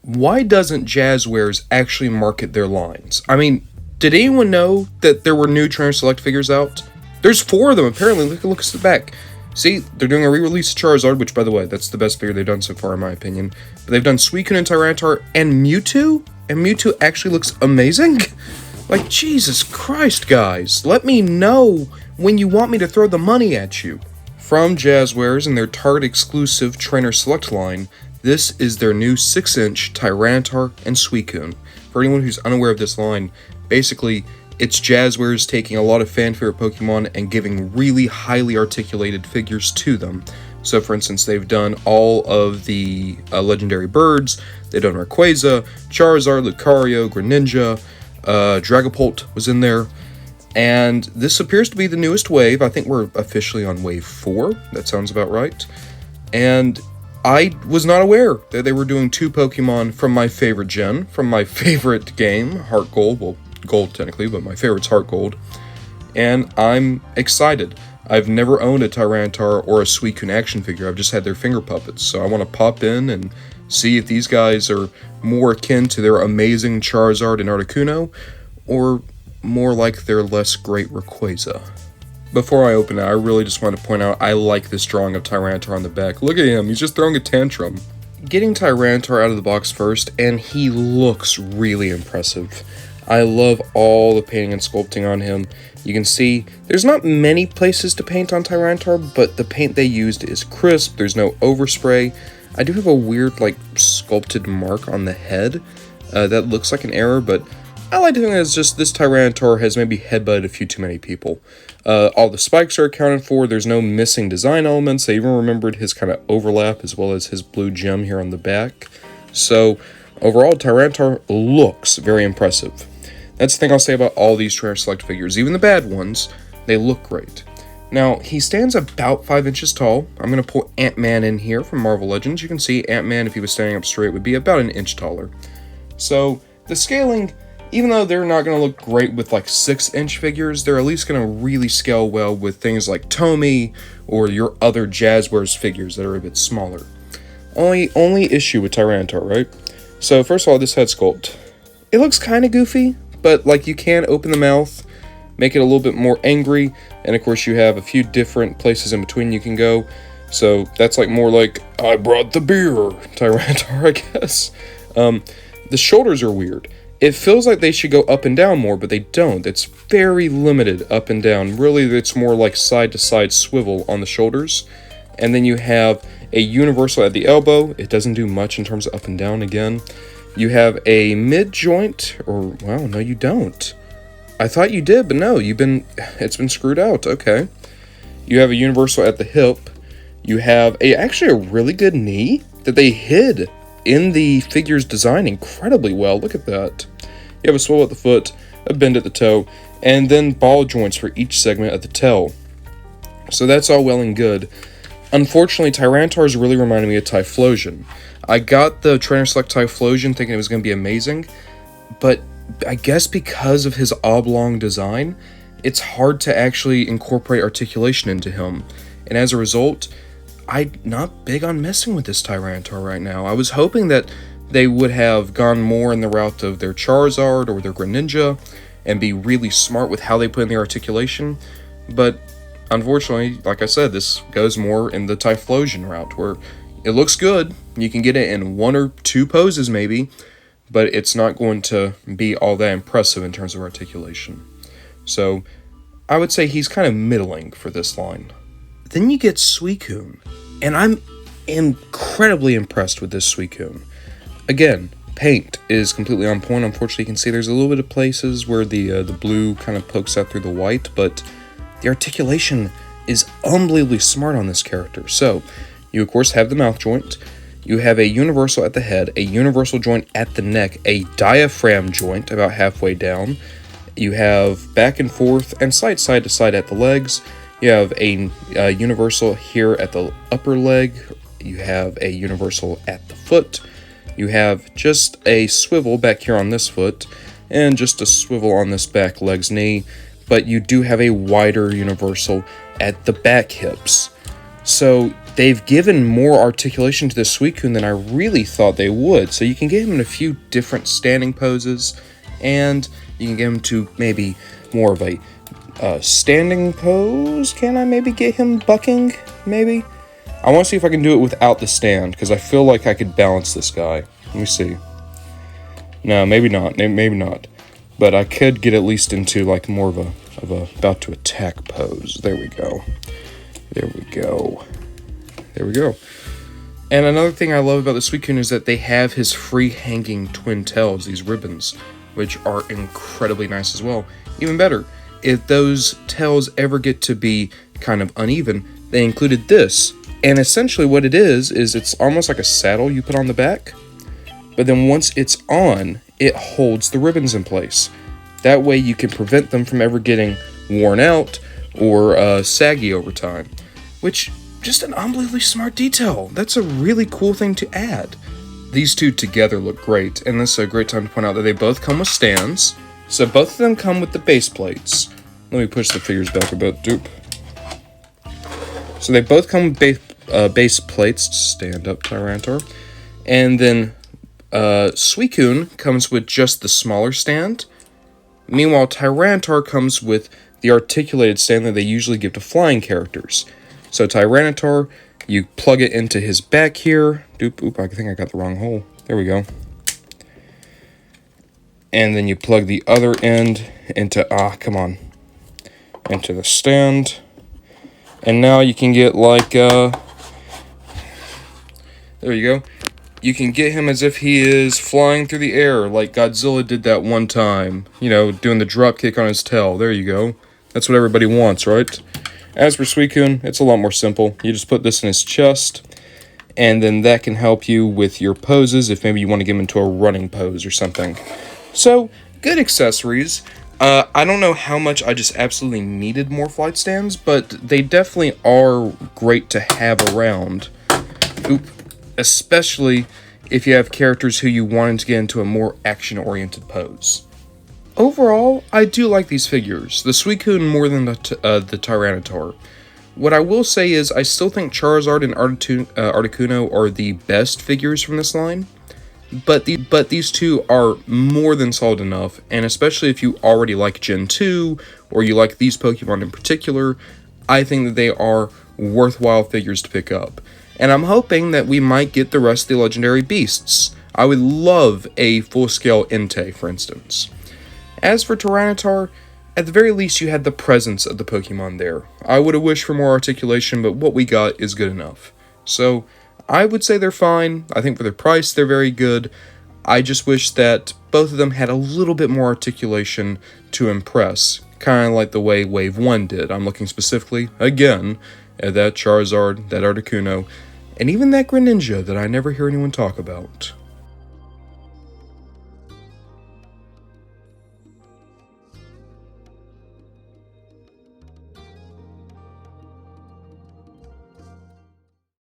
why doesn't Jazzwares actually market their lines? I mean, did anyone know that there were new Trainer Select figures out? There's 4 of them, apparently. Look at the back. See, they're doing a re-release of Charizard, which, by the way, that's the best figure they've done so far, in my opinion. But they've done Suicune and Tyranitar and Mewtwo? And Mewtwo actually looks amazing? Like, Jesus Christ, guys. Let me know when you want me to throw the money at you. From Jazzwares and their Target exclusive Trainer Select line, this is their new 6-inch Tyranitar and Suicune. For anyone who's unaware of this line, basically, it's Jazzwares taking a lot of fan favorite Pokemon and giving really highly articulated figures to them. So, for instance, they've done all of the legendary birds, they've done Rayquaza, Charizard, Lucario, Greninja, Dragapult was in there, and this appears to be the newest wave. I think we're officially on wave 4, that sounds about right, and I was not aware that they were doing 2 Pokemon from my favorite gen, from my favorite game, Heart Gold, well, Gold technically, but my favorite's Heart Gold, and I'm excited. I've never owned a Tyranitar or a Suicune action figure, I've just had their finger puppets, so I want to pop in and see if these guys are more akin to their amazing Charizard and Articuno, or more like their less great Rayquaza. Before I open it, I really just want to point out I like this drawing of Tyranitar on the back. Look at him, he's just throwing a tantrum. Getting Tyranitar out of the box first, and he looks really impressive. I love all the painting and sculpting on him. You can see there's not many places to paint on Tyranitar, but the paint they used is crisp, there's no overspray. I do have a weird, like, sculpted mark on the head that looks like an error, but I like to think it's just this Tyranitar has maybe headbutted a few too many people. All the spikes are accounted for, there's no missing design elements. I even remembered his kind of overlap as well as his blue gem here on the back. So, overall, Tyranitar looks very impressive. That's the thing I'll say about all these Trainer Select figures. Even the bad ones, they look great. Now, he stands about 5 inches tall. I'm going to pull Ant-Man in here from Marvel Legends. You can see Ant-Man, if he was standing up straight, would be about an inch taller. So, the scaling, even though they're not going to look great with like 6-inch figures, they're at least going to really scale well with things like Tomy or your other Jazzwares figures that are a bit smaller. Only issue with Tyranitar, right? So, first of all, this head sculpt. It looks kind of goofy, but like you can open the mouth, make it a little bit more angry, and of course you have a few different places in between you can go. So that's like more like, I brought the beer, Tyranitar, I guess. The shoulders are weird. It feels like they should go up and down more, but they don't. It's very limited up and down. Really, it's more like side-to-side swivel on the shoulders. And then you have a universal at the elbow. It doesn't do much in terms of up and down again. You have a mid-joint, or, well, no you don't. I thought you did, but no, it's been screwed out, okay. You have a universal at the hip. You have actually a really good knee that they hid in the figure's design incredibly well. Look at that. You have a swivel at the foot, a bend at the toe, and then ball joints for each segment at the tail. So that's all well and good. Unfortunately, Tyranitar is really reminding me of Typhlosion. I got the Trainer Select Typhlosion thinking it was going to be amazing, but I guess because of his oblong design, it's hard to actually incorporate articulation into him. And as a result, I'm not big on messing with this Tyranitar right now. I was hoping that they would have gone more in the route of their Charizard or their Greninja and be really smart with how they put in the articulation, but unfortunately, like I said, this goes more in the Typhlosion route, where it looks good, you can get it in 1 or 2 poses maybe, but it's not going to be all that impressive in terms of articulation. So, I would say he's kind of middling for this line. Then you get Suicune, and I'm incredibly impressed with this Suicune. Again, paint is completely on point. Unfortunately, you can see there's a little bit of places where the blue kind of pokes out through the white, but the articulation is unbelievably smart on this character. So, you of course have the mouth joint, you have a universal at the head, a universal joint at the neck, a diaphragm joint about halfway down, you have back and forth and side to side at the legs, you have a universal here at the upper leg, you have a universal at the foot, you have just a swivel back here on this foot, and just a swivel on this back leg's knee, but you do have a wider universal at the back hips. So they've given more articulation to the Suicune than I really thought they would. So you can get him in a few different standing poses, and you can get him to maybe more of a standing pose. Can I maybe get him bucking? Maybe? I want to see if I can do it without the stand, because I feel like I could balance this guy. Let me see. No, maybe not. Maybe not. But I could get at least into like more of a about to attack pose. There we go. There we go. There we go. And another thing I love about the Suicune is that they have his free hanging twin tails, these ribbons, which are incredibly nice as well. Even better, if those tails ever get to be kind of uneven, they included this. And essentially what it is it's almost like a saddle you put on the back, but then once it's on, it holds the ribbons in place. That way you can prevent them from ever getting worn out or saggy over time, which, just an unbelievably smart detail. That's a really cool thing to add. These two together look great, and this is a great time to point out that they both come with stands. So both of them come with the base plates. Let me push the figures back a bit. Doop. So they both come with base plates. Stand up, Tyranitar. And then Suicune comes with just the smaller stand. Meanwhile, Tyranitar comes with the articulated stand that they usually give to flying characters. So Tyranitar, you plug it into his back here. Oop, I think I got the wrong hole. There we go. And then you plug the other end into, into the stand. And now you can get like, there you go. You can get him as if he is flying through the air, like Godzilla did that one time. You know, doing the drop kick on his tail. There you go. That's what everybody wants, right? As for Suicune, it's a lot more simple. You just put this in his chest, and then that can help you with your poses if maybe you want to get him into a running pose or something. So, good accessories. I don't know how much I just absolutely needed more flight stands, but they definitely are great to have around. Especially if you have characters who you wanted to get into a more action-oriented pose. Overall, I do like these figures, the Suicune more than the Tyranitar. What I will say is I still think Charizard and Articuno are the best figures from this line, but these two are more than solid enough, and especially if you already like Gen 2, or you like these Pokemon in particular, I think that they are worthwhile figures to pick up. And I'm hoping that we might get the rest of the legendary beasts. I would love a full-scale Entei, for instance. As for Tyranitar, at the very least you had the presence of the Pokemon there. I would have wished for more articulation, but what we got is good enough. So, I would say they're fine. I think for their price, they're very good. I just wish that both of them had a little bit more articulation to impress. Kind of like the way Wave 1 did. I'm looking specifically, again, at that Charizard, that Articuno, and even that Greninja that I never hear anyone talk about.